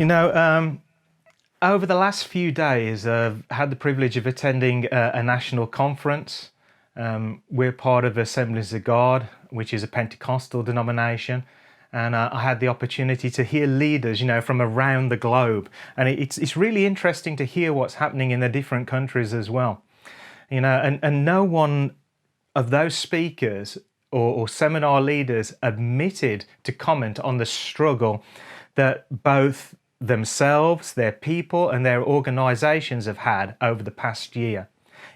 You know, over the last few days, I've had the privilege of attending a national conference. We're part of Assemblies of God, which is a Pentecostal denomination. And I had the opportunity to hear leaders, from around the globe. And it's really interesting to hear what's happening in the different countries as well. And no one of those speakers or seminar leaders admitted to comment on the struggle that both themselves, their people, and their organizations have had over the past year.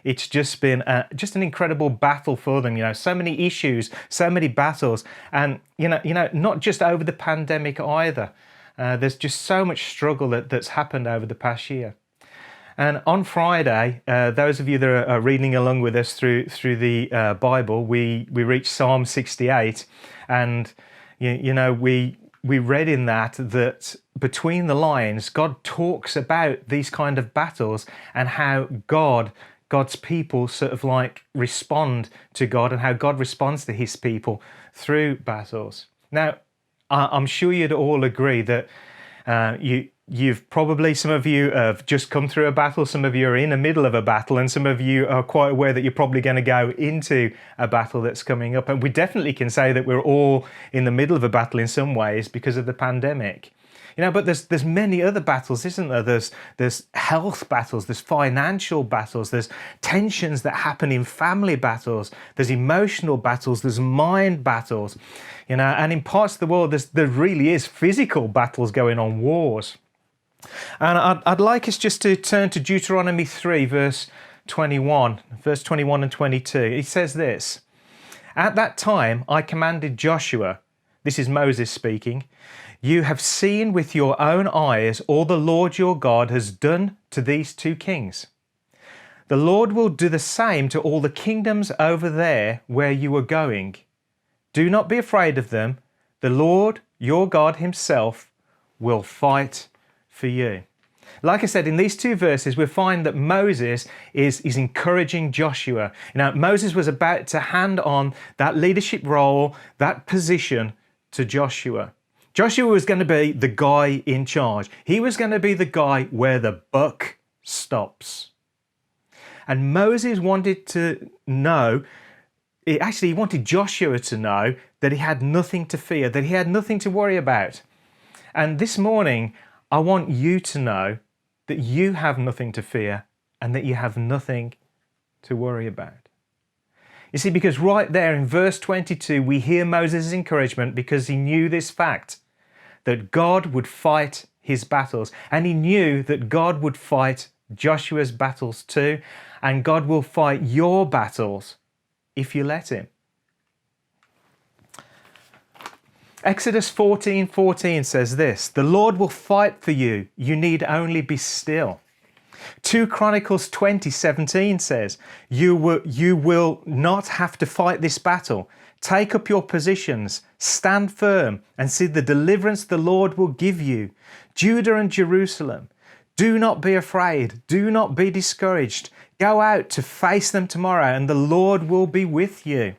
It's just been just an incredible battle for them. So many issues, so many battles, and not just over the pandemic either. There's just so much struggle that's happened over the past year. And on Friday, those of you that are reading along with us through the Bible, we reached Psalm 68, and we read in that between the lines, God talks about these kind of battles and how God's people sort of like respond to God and how God responds to his people through battles. Now, I'm sure you'd all agree that you've probably, some of you have just come through a battle, some of you are in the middle of a battle, and some of you are quite aware that you're probably going to go into a battle that's coming up. And we definitely can say that we're all in the middle of a battle in some ways because of the pandemic. But there's many other battles, isn't there? There's health battles, there's financial battles, there's tensions that happen in family battles, there's emotional battles, there's mind battles, and in parts of the world there really is physical battles going on, wars. And I'd like us just to turn to Deuteronomy 3, verse 21 and 22. It says this: "At that time I commanded Joshua," this is Moses speaking, "you have seen with your own eyes all the Lord your God has done to these two kings. The Lord will do the same to all the kingdoms over there where you are going. Do not be afraid of them. The Lord your God himself will fight for you." Like I said, in these two verses, we find that Moses is encouraging Joshua. Moses was about to hand on that leadership role, that position to Joshua. Joshua was going to be the guy in charge. He was going to be the guy where the buck stops. And Moses wanted to know, he wanted Joshua to know that he had nothing to fear, that he had nothing to worry about. And this morning, I want you to know that you have nothing to fear and that you have nothing to worry about. You see, because right there in verse 22, we hear Moses' encouragement because he knew this fact, that God would fight his battles. And he knew that God would fight Joshua's battles too. And God will fight your battles if you let him. Exodus 14:14 says this: "The Lord will fight for you. You need only be still." 2 Chronicles 20:17 says, you will not have to fight this battle. Take up your positions, stand firm, and see the deliverance the Lord will give you. Judah and Jerusalem, do not be afraid. Do not be discouraged. Go out to face them tomorrow, and the Lord will be with you.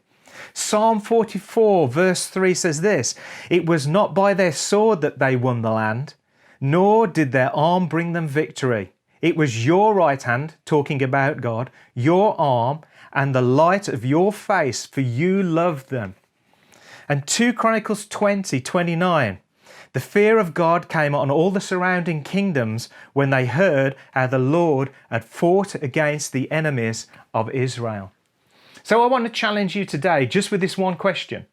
Psalm 44 verse 3 says this: "It was not by their sword that they won the land, nor did their arm bring them victory. It was your right hand," talking about God, "your arm and the light of your face, for you loved them." And 2 Chronicles 20:29, "The fear of God came on all the surrounding kingdoms when they heard how the Lord had fought against the enemies of Israel." So I want to challenge you today just with this one question.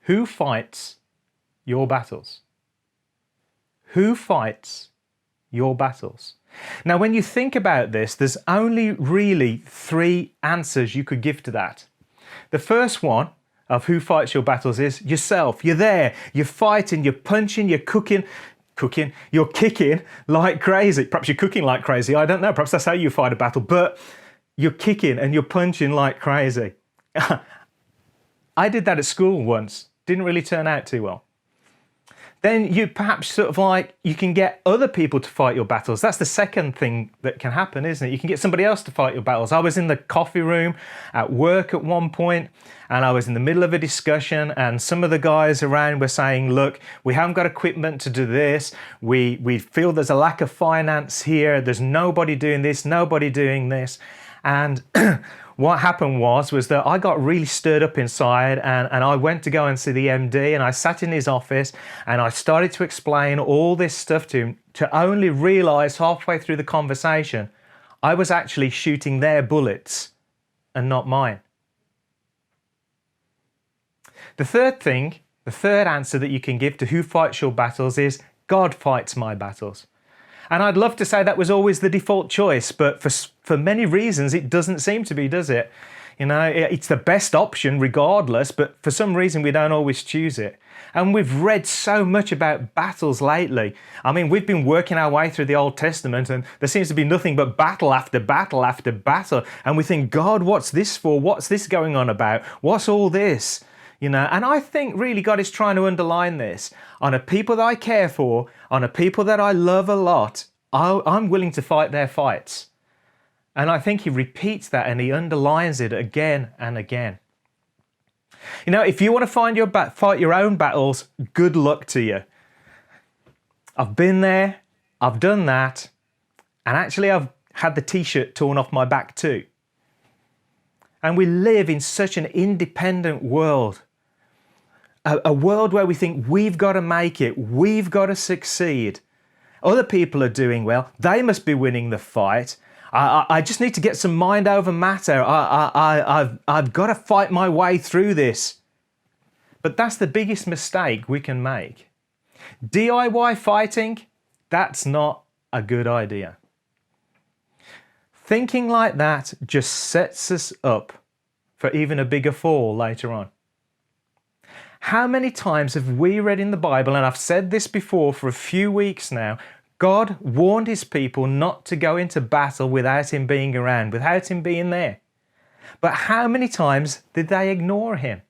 Who fights your battles? Who fights your battles? Now, when you think about this, there's only really 3 answers you could give to that. The first one of who fights your battles is yourself. You're there, you're fighting, you're punching, you're you're kicking like crazy. Perhaps you're cooking like crazy, I don't know. Perhaps that's how you fight a battle, but you're kicking and you're punching like crazy. I did that at school once. Didn't really turn out too well. then you perhaps sort of like, you can get other people to fight your battles. That's the second thing that can happen, isn't it? You can get somebody else to fight your battles. I was in the coffee room at work at one point, and I was in the middle of a discussion, and some of the guys around were saying, look, we haven't got equipment to do this. We feel there's a lack of finance here. There's nobody doing this, nobody doing this. And what happened was that I got really stirred up inside, and I went to go and see the MD, and I sat in his office and I started to explain all this stuff to him, to only realize halfway through the conversation, I was actually shooting their bullets and not mine. The third answer that you can give to who fights your battles is God fights my battles. And I'd love to say that was always the default choice, but for many reasons, it doesn't seem to be, does it? You know, it's the best option regardless, but for some reason, we don't always choose it. And we've read so much about battles lately. I mean, we've been working our way through the Old Testament, and there seems to be nothing but battle after battle after battle. And we think, God, what's this for? What's this going on about? What's all this? You know, and I think really God is trying to underline this. On a people that I care for, on a people that I love a lot, I'm willing to fight their fights. And I think he repeats that and he underlines it again and again. You know, if you want to fight your own battles, good luck to you. I've been there, I've done that, and actually I've had the t-shirt torn off my back too. And we live in such an independent world. A world where we think we've got to make it, we've got to succeed. Other people are doing well, they must be winning the fight. I just need to get some mind over matter. I've got to fight my way through this. But that's the biggest mistake we can make. DIY fighting, that's not a good idea. Thinking like that just sets us up for even a bigger fall later on. How many times have we read in the Bible, and I've said this before for a few weeks now, God warned his people not to go into battle without him being around, without him being there. But how many times did they ignore him?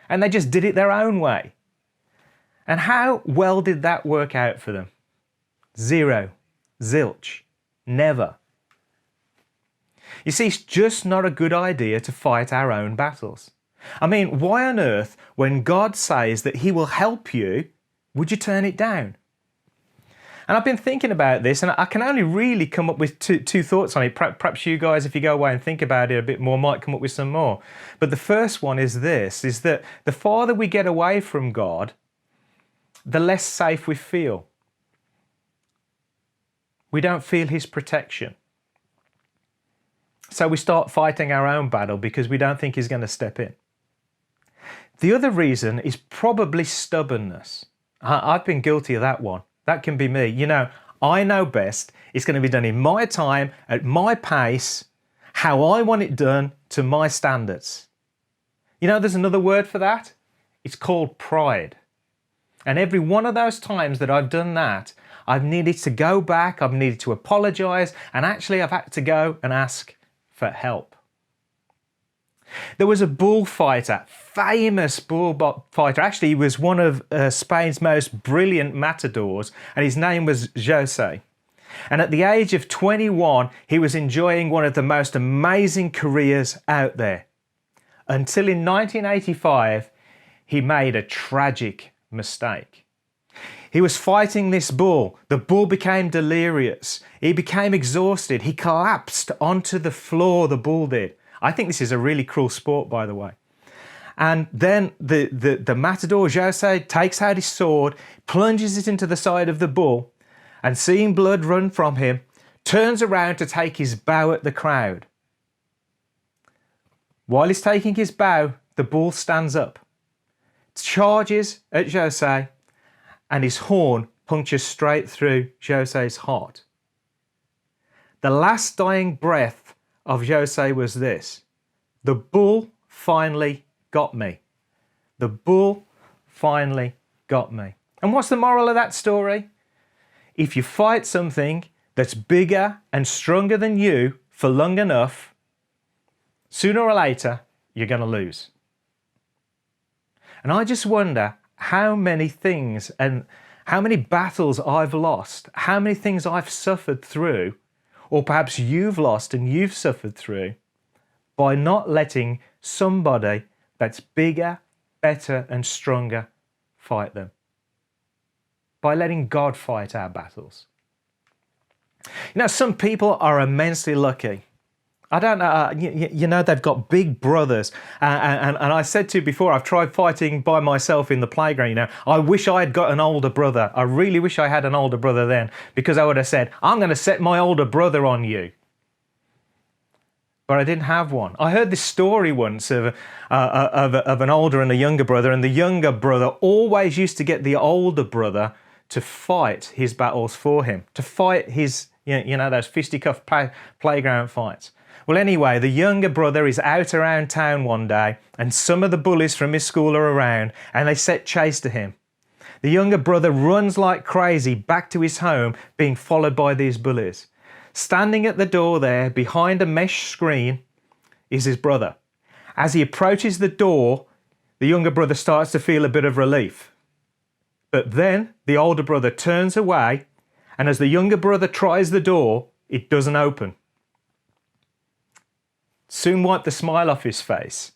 And they just did it their own way. And how well did that work out for them? Zero. Zilch. Never. You see, it's just not a good idea to fight our own battles. I mean, why on earth, when God says that he will help you, would you turn it down? And I've been thinking about this, and I can only really come up with two thoughts on it. Perhaps you guys, if you go away and think about it a bit more, might come up with some more. But the first one is this, is that the farther we get away from God, the less safe we feel. We don't feel his protection. So we start fighting our own battle because we don't think he's going to step in. The other reason is probably stubbornness. I've been guilty of that one. That can be me. You know, I know best. It's going to be done in my time, at my pace, how I want it done, to my standards. You know, there's another word for that. It's called pride. And every one of those times that I've done that, I've needed to go back, I've needed to apologize, and actually I've had to go and ask for help. There was a bullfighter, famous bullfighter. Actually, he was one of Spain's most brilliant matadors, and his name was Jose. And at the age of 21, he was enjoying one of the most amazing careers out there. Until in 1985, he made a tragic mistake. He was fighting this bull. The bull became delirious. He became exhausted. He collapsed onto the floor, the bull did. I think this is a really cruel sport, by the way. And then the matador, Jose, takes out his sword, plunges it into the side of the bull, and seeing blood run from him, turns around to take his bow at the crowd. While he's taking his bow, the bull stands up, charges at Jose, and his horn punctures straight through Jose's heart. The last dying breath of Jose was this: the bull finally got me. The bull finally got me. And what's the moral of that story? If you fight something that's bigger and stronger than you for long enough, sooner or later, you're going to lose. And I just wonder how many things and how many battles I've lost, how many things I've suffered through, or perhaps you've lost and you've suffered through, by not letting somebody that's bigger, better and stronger fight them. By letting God fight our battles. You know, some people are immensely lucky. I don't know, you know, they've got big brothers. And I said to you before, I've tried fighting by myself in the playground, you know. I wish I had got an older brother. I really wish I had an older brother then, because I would have said, I'm going to set my older brother on you. But I didn't have one. I heard this story once of an older and a younger brother, and the younger brother always used to get the older brother to fight his battles for him, to fight his, you know, those fisticuff playground fights. Well, anyway, the younger brother is out around town one day, and some of the bullies from his school are around, and they set chase to him. The younger brother runs like crazy back to his home, being followed by these bullies. Standing at the door there, behind a mesh screen, is his brother. As he approaches the door, the younger brother starts to feel a bit of relief. But then the older brother turns away, and as the younger brother tries the door, it doesn't open. Soon wiped the smile off his face.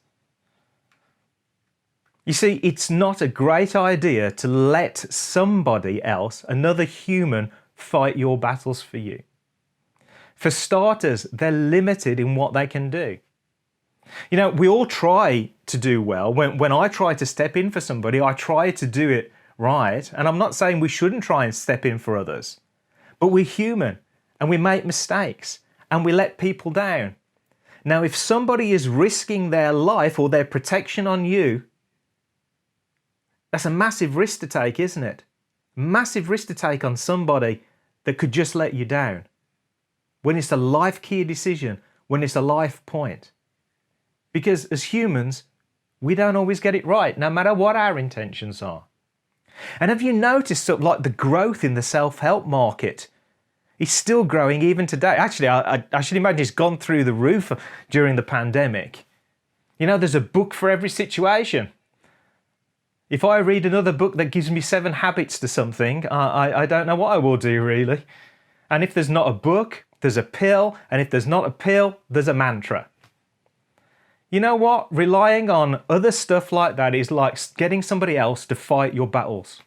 You see, it's not a great idea to let somebody else, another human, fight your battles for you. For starters, they're limited in what they can do. You know, we all try to do well. When I try to step in for somebody, I try to do it right. And I'm not saying we shouldn't try and step in for others. But we're human and we make mistakes and we let people down. Now, if somebody is risking their life or their protection on you, that's a massive risk to take, isn't it? Massive risk to take on somebody that could just let you down. When it's a life key decision, when it's a life point. Because as humans, we don't always get it right, no matter what our intentions are. And have you noticed sort of like the growth in the self-help market? It's still growing even today. Actually, I should imagine it's gone through the roof during the pandemic. You know, there's a book for every situation. If I read another book that gives me 7 habits to something, I don't know what I will do really. And if there's not a book, there's a pill. And if there's not a pill, there's a mantra. You know what? Relying on other stuff like that is like getting somebody else to fight your battles.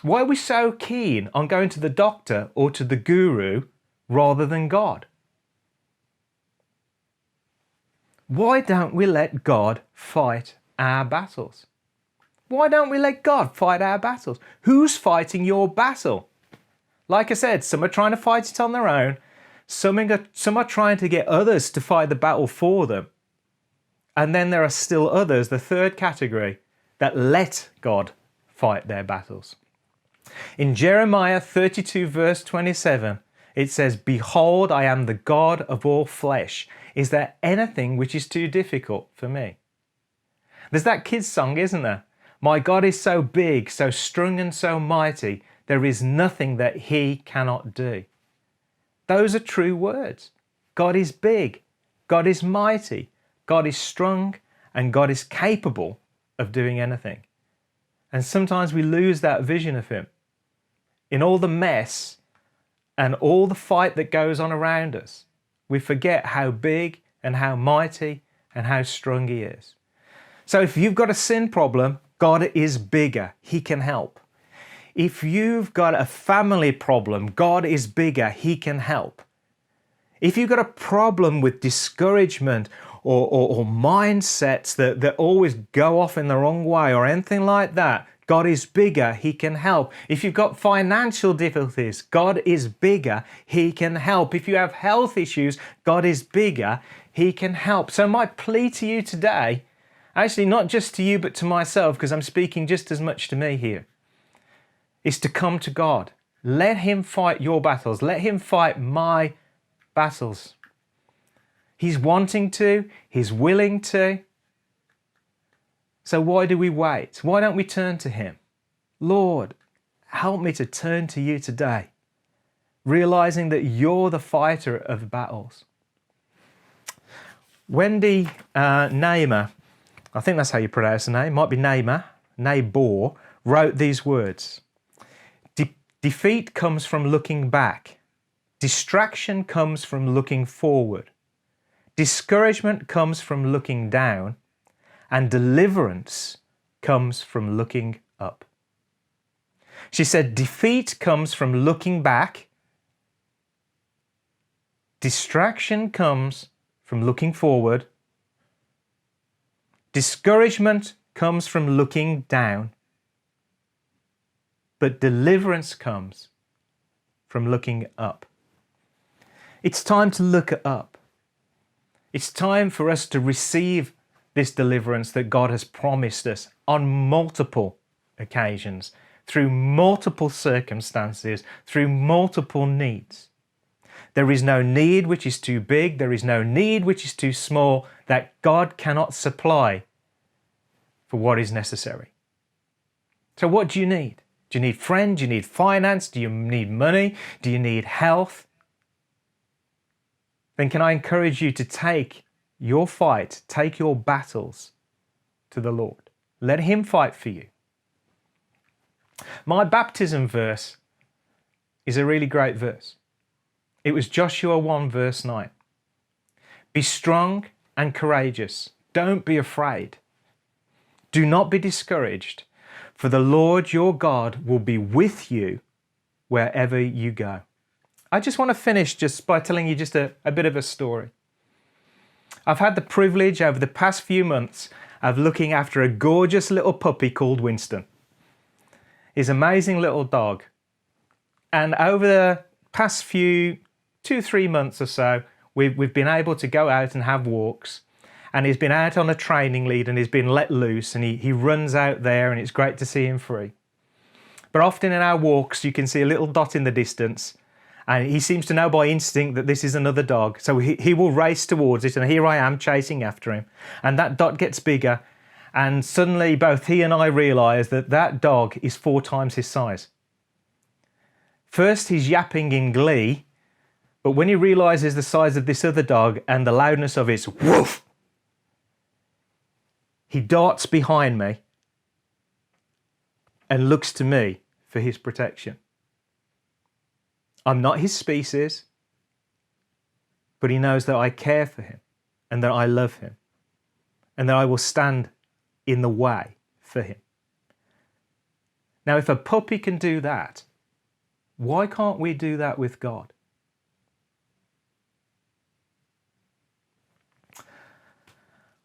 Why are we so keen on going to the doctor or to the guru rather than God? Why don't we let God fight our battles? Why don't we let God fight our battles? Who's fighting your battle? Like I said, some are trying to fight it on their own. Some are trying to get others to fight the battle for them. And then there are still others, the third category, that let God fight their battles. In Jeremiah 32 verse 27, it says, "Behold, I am the God of all flesh. Is there anything which is too difficult for me?" There's that kid's song, isn't there? My God is so big, so strong and so mighty, there is nothing that he cannot do. Those are true words. God is big, God is mighty, God is strong, and God is capable of doing anything. And sometimes we lose that vision of him. In all the mess and all the fight that goes on around us, we forget how big and how mighty and how strong he is. So if you've got a sin problem, God is bigger. He can help. If you've got a family problem, God is bigger. He can help. If you've got a problem with discouragement or mindsets that always go off in the wrong way or anything like that, God is bigger, he can help. If you've got financial difficulties, God is bigger, he can help. If you have health issues, God is bigger, he can help. So my plea to you today, actually not just to you but to myself, because I'm speaking just as much to me here, is to come to God. Let him fight your battles. Let him fight my battles. He's wanting to, he's willing to. So why do we wait? Why don't we turn to him? Lord, help me to turn to you today, realizing that you're the fighter of battles. Wendy Naemer I think that's how you pronounce the name, might be Nabor, wrote these words. Defeat comes from looking back. Distraction comes from looking forward. Discouragement comes from looking down. And deliverance comes from looking up. She said, defeat comes from looking back. Distraction comes from looking forward. Discouragement comes from looking down. But deliverance comes from looking up. It's time to look up. It's time for us to receive this deliverance that God has promised us on multiple occasions, through multiple circumstances, through multiple needs. There is no need which is too big, there is no need which is too small that God cannot supply for what is necessary. So what do you need? Do you need friends? Do you need finance? Do you need money? Do you need health? Then can I encourage you to take your fight, take your battles to the Lord. Let Him fight for you. My baptism verse is a really great verse. It was Joshua 1 verse 9. Be strong and courageous. Don't be afraid. Do not be discouraged, for the Lord your God will be with you wherever you go. I just want to finish just by telling you just a bit of a story. I've had the privilege over the past few months of looking after a gorgeous little puppy called Winston. He's an amazing little dog. And over the past few 2-3 months or so, we've been able to go out and have walks. And he's been out on a training lead and he's been let loose and he runs out there and it's great to see him free. But often in our walks, you can see a little dot in the distance. And he seems to know by instinct that this is another dog. So he will race towards it, and here I am chasing after him. And that dot gets bigger, and suddenly both he and I realise that that dog is 4 times his size. First he's yapping in glee, but when he realises the size of this other dog and the loudness of its woof, he darts behind me and looks to me for his protection. I'm not his species, but he knows that I care for him and that I love him and that I will stand in the way for him. Now, if a puppy can do that, why can't we do that with God?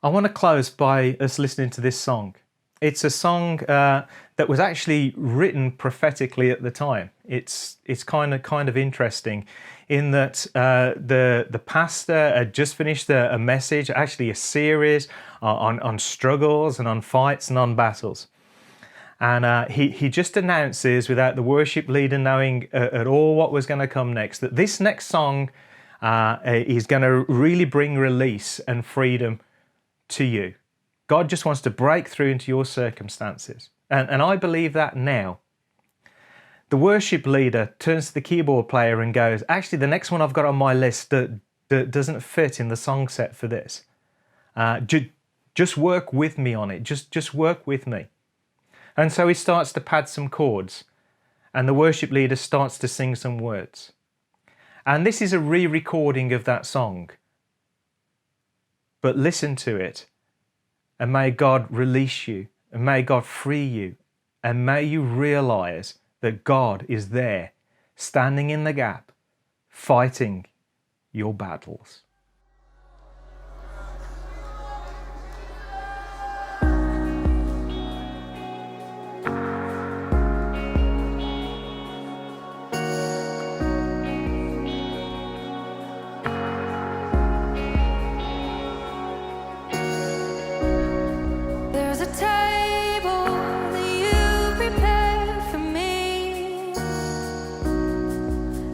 I want to close by us listening to this song. It's a song that was actually written prophetically at the time. It's kind of interesting in that the pastor had just finished a message, actually a series on struggles and on fights and on battles. And he just announces, without the worship leader knowing at all what was going to come next, that this next song is going to really bring release and freedom to you. God just wants to break through into your circumstances. And I believe that now. The worship leader turns to the keyboard player and goes, actually, the next one I've got on my list that doesn't fit in the song set for this. Just work with me on it. Just work with me. And so he starts to pad some chords. And the worship leader starts to sing some words. And this is a re-recording of that song. But listen to it. And may God release you, and may God free you, and may you realize that God is there, standing in the gap, fighting your battles.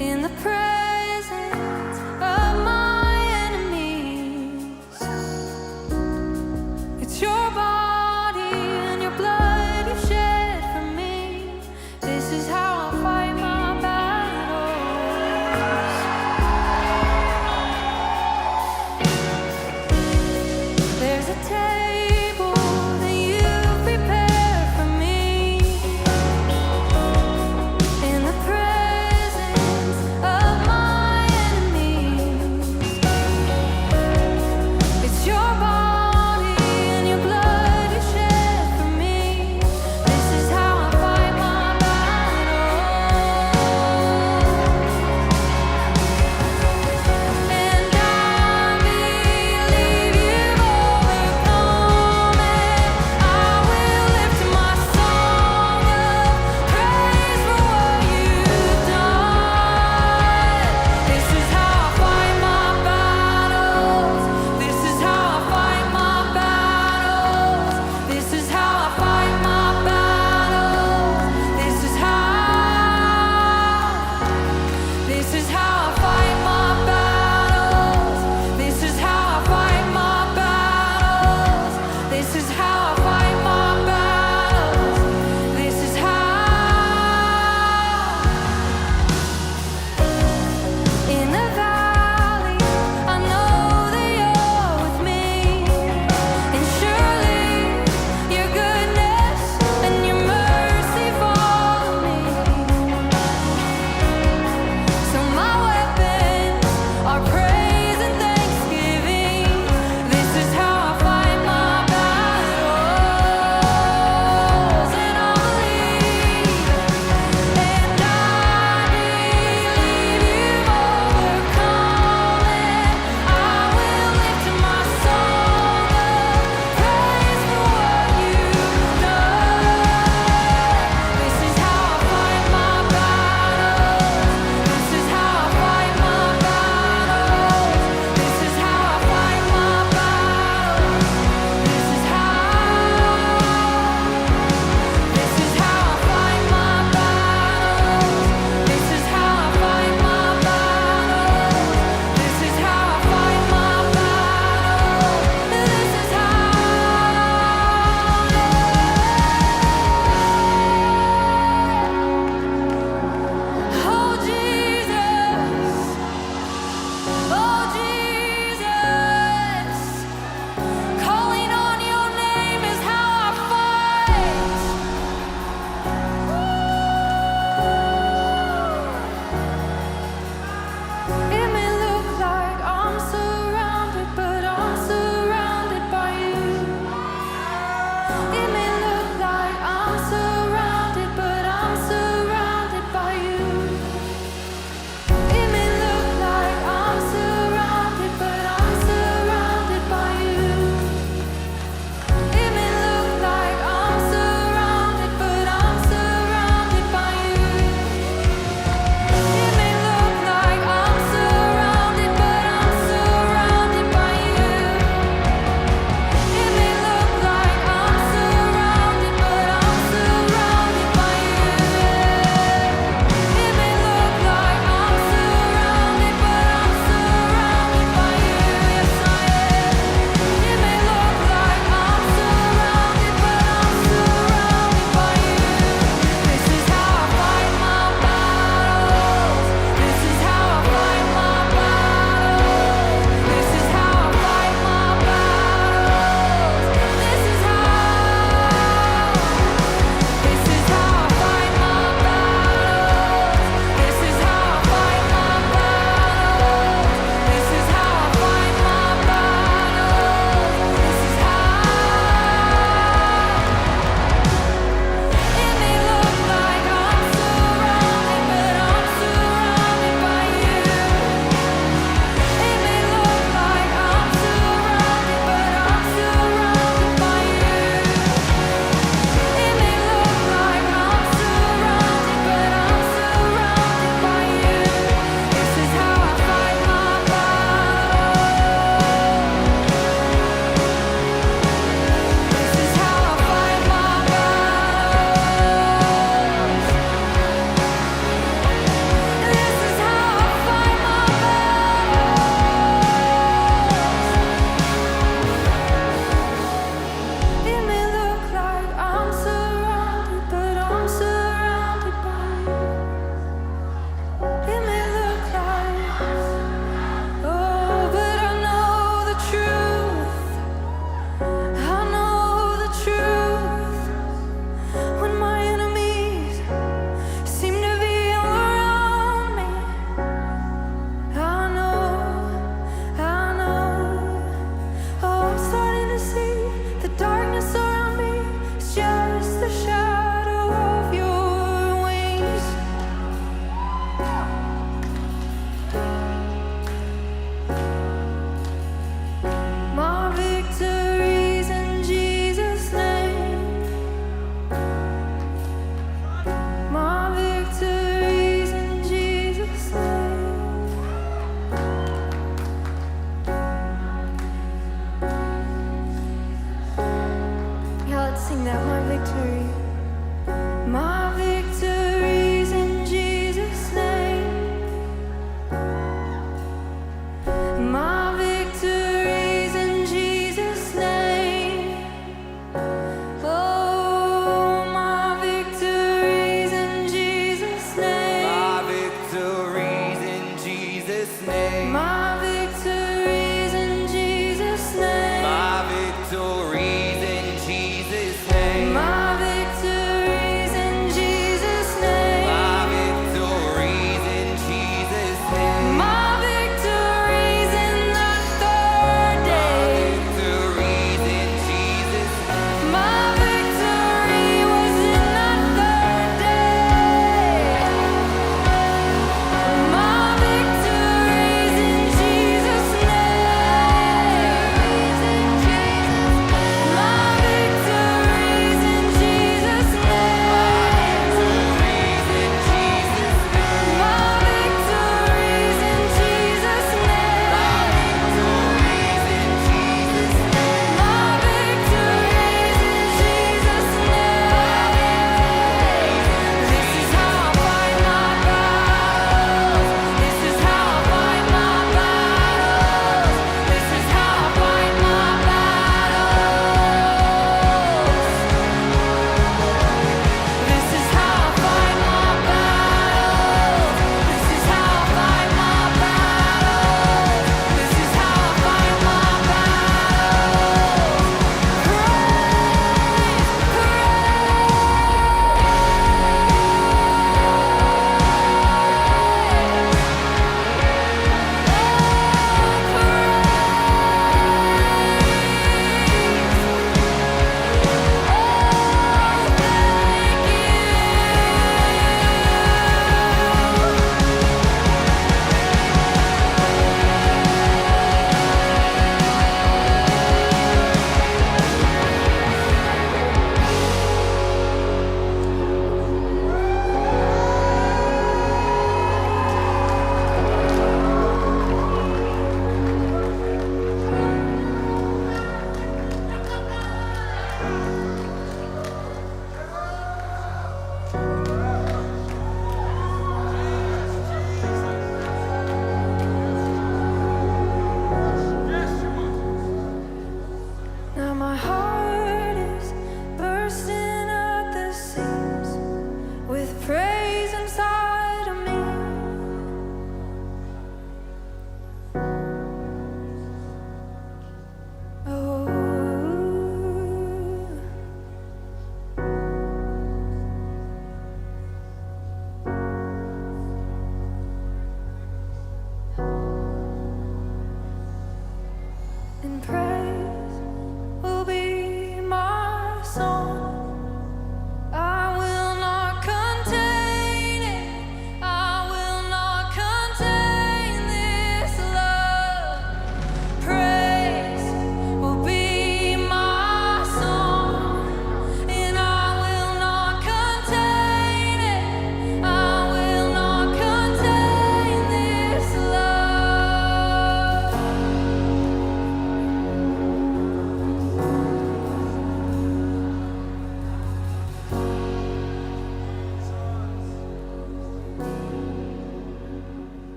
In the presence of my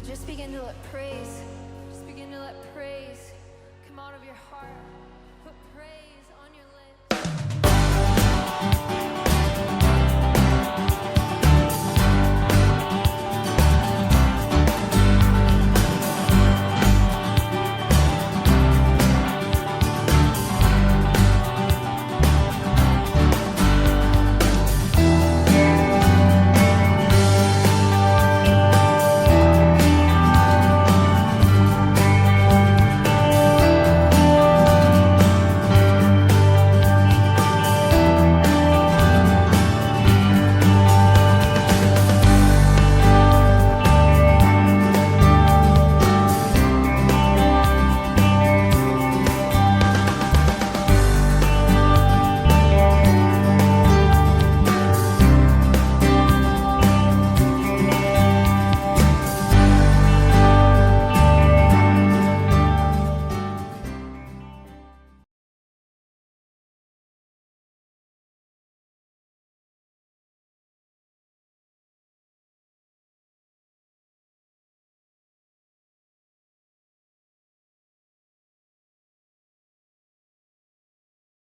just begin to let praise come out of your heart.